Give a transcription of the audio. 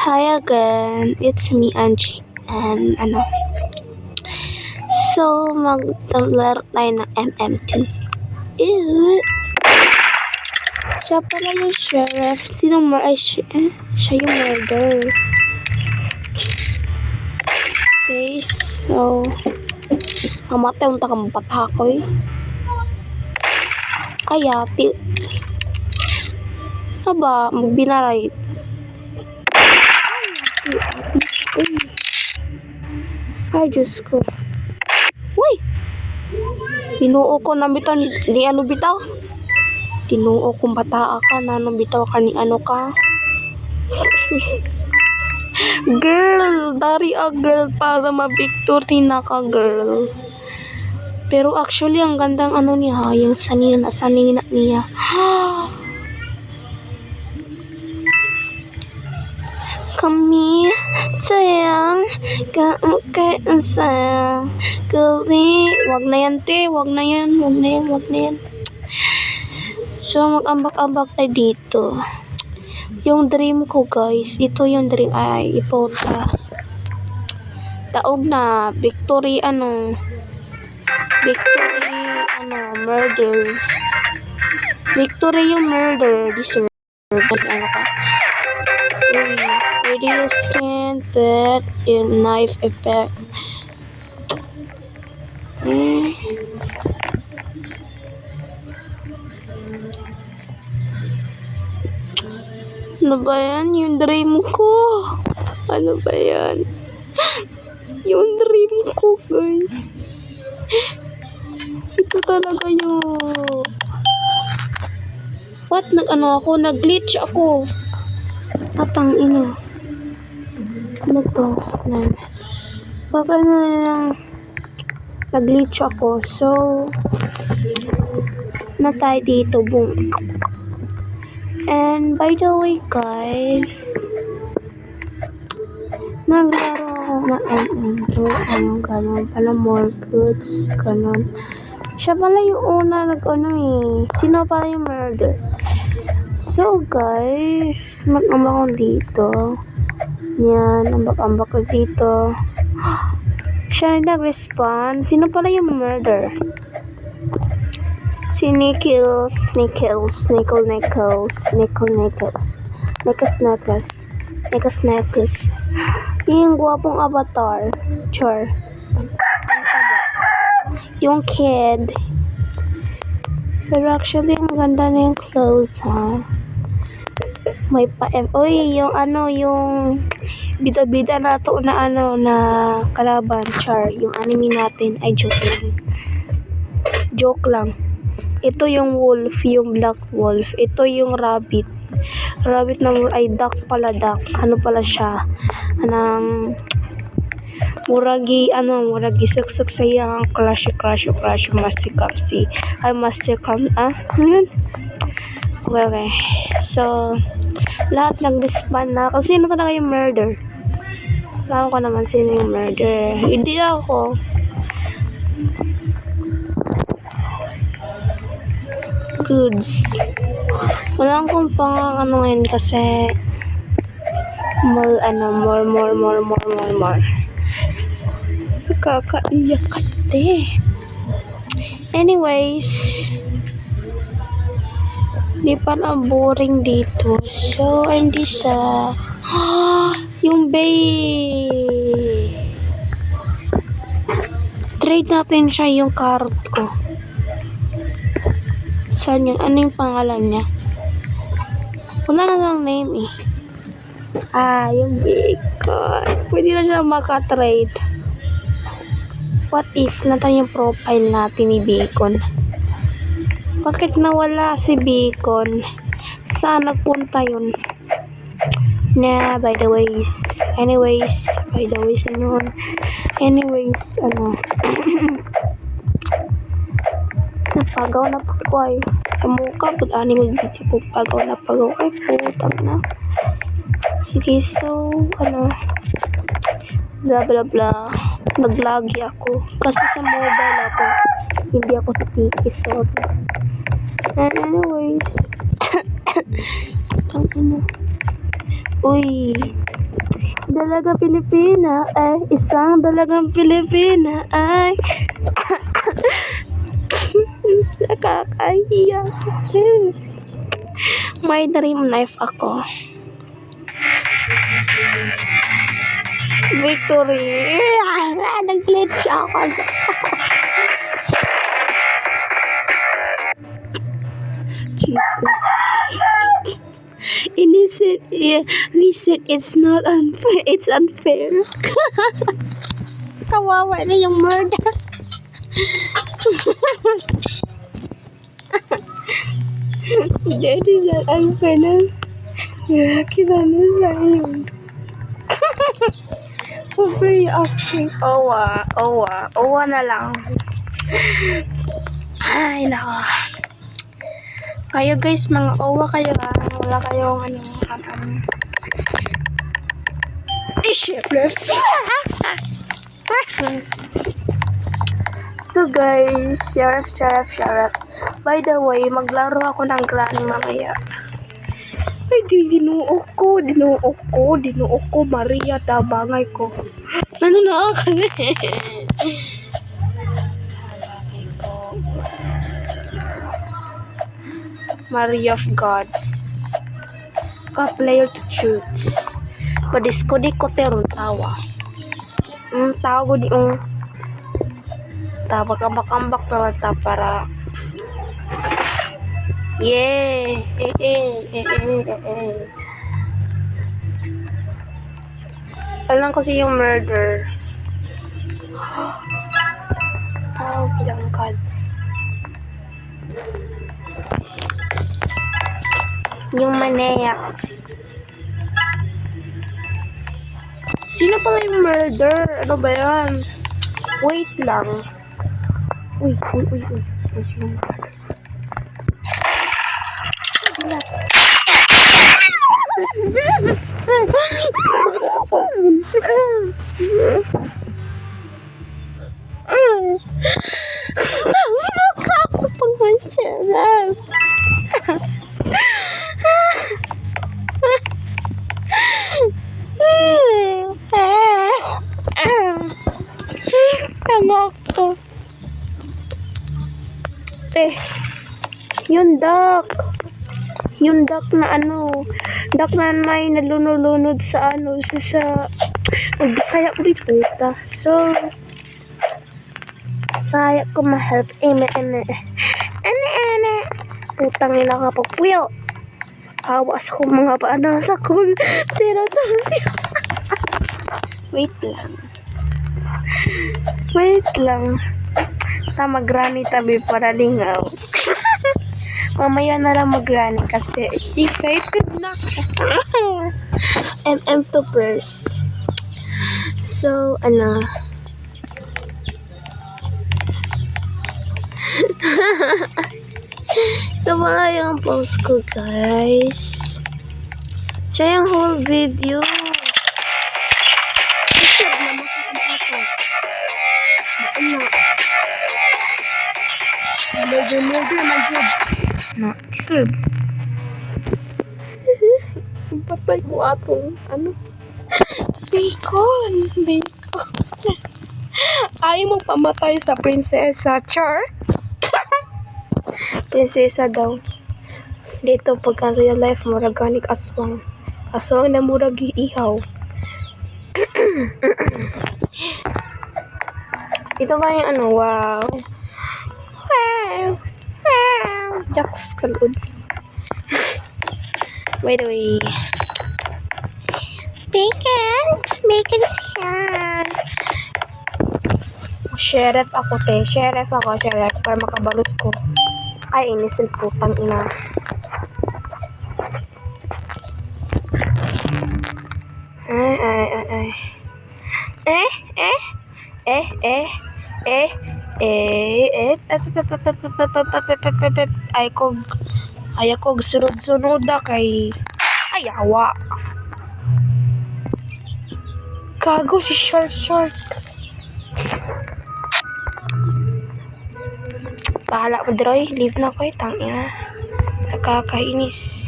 Hi again, it's me Angie and maglaro tayo ng MMT. Ew! Siya pala yung sheriff. Siya yung murder. Okay, so kamatay unta kang patakoy. Ayati. Aba, magbinaray. Ay, Diyos ko. Uy! Tinuo ko na bitaw ni ano bitaw? Tinuo kong bataa ka na ano bitaw ka ni ano ka? Girl! Dari a girl para ma-victory na ka, girl. Pero actually, ang gandang ano niya, yung sanina niya. Kami, sayang, sayang, gawi. Wag na yan, te. Wag na yan. So, mag-ambak-ambak tayo dito. Yung dream ko, guys. Ito yung dream. Ay, ipota. Taog na. Victory, murder. Victory yung murder. Deserve. Ano ka? Radio scan, bed, and knife effect. Ano ba yan? Yung dream ko. Ano ba yan? Yung dream ko, guys. Ito talaga yung... What? Nag-glitch ako. Atang ino. Ano to? Baka na lang nag-glitch ako. So, na tayo dito. Boom. And by the way, guys, naglaro ako na MM2. Ganon pala, more goods. Ganon. Siya pala yung una Sino pala yung murder? So, guys, mag-ambak ako dito. Yan, ambak-ambak ko dito. Siya nag-respawn. Sino pala yung murder? Si Nichols. Yung gwapong avatar. Char. Yung kid. Pero actually, ang ganda na yung clothes, ha? May Uy, yung bida-bida na to na na kalaban, char. Yung anime natin ay joke lang. Ito yung wolf, yung black wolf. Ito yung rabbit na ay duck. Ano pala siya? Muragi suksok saya ang crush master cam ano yun? Okay. So, lahat nag-respawn na. Kasi sino talaga yung murder? Alam ko naman sino yung murder. Hindi ako. Goods. Wala akong pang ngayon kasi more. Nakakaiyak kate. Anyways, di pa na boring dito. So, hindi sa yung bay. Trade natin siya yung carrot ko. Saan yun? Ano yung pangalan niya? Wala na lang name eh. Yung bacon. Pwede na siya makatrade. What if natin yung profile natin ni Bacon? Bakit nawala si Bacon? Saan nagpunta yun? By the ways, napagaw na po ay sa mukha pag mag-video ko pagaw ay putang na. Sige, so blah blah blah, naglagi ako kasi sa mobile ako, hindi ako sa PC, sorry. And anyways, Uy, dalaga Pilipina ay isang dalagang Pilipina ay nakakahiya. May dream life ako. Victory! Nag-glitch ako. Chico. Innocent, reset, it's not unfair, it's unfair. Kawawa na yung murder. That is not unfair na. Kita na sa yun. Overreacting. Owa na lang. Ay, nako. Kayo guys, mga owa kayo ha. Wala kayong shapeless. So guys, sheriff. By the way, maglaro ako ng granny mamaya. Ay, dinuok ko, Maria, tabangay ko. Ano na ako na Maria of Gods. Ka-player to choose. Padisko di ko terun tawa. Tawa ko di tabak-ambak na ta para Alam ko si yung murder. Tao bilang gods. Yung maniacs. Sino pala yung murder? Ano ba yan? Wait lang. Uy. Sino murder? Ako pang masarap. Tama ko. Yung duck na duck na may nalunod sa Bisaya ko di puta. So, saya ko ma-help. Eme. Putang ina ka pagpuyo. Awas ko mga paana sa kul. Wait lang. Mag-granny tabi para lingaw. Mamaya na lang mag-granny kasi excited na ako. MM2 first. So, ito pala yung post ko, guys. Siya yung whole video. Sure. Patay ko atong bacon. Ayaw mo pamatay sa prinsesa, Char. Prinsesa daw. Dito pag real life muraganik aswang. Aswang na murag ihaw. Ito ba yung wow. Jaks kalod. By the way, bacon is here. Sheriff ako para makabalos ko. Ay, innocent putang ina. Ay ko sunod-sunod kay ayawa. Gago si short. Bahala mo, Droy. Leave na ko, tangina. Nakakainis.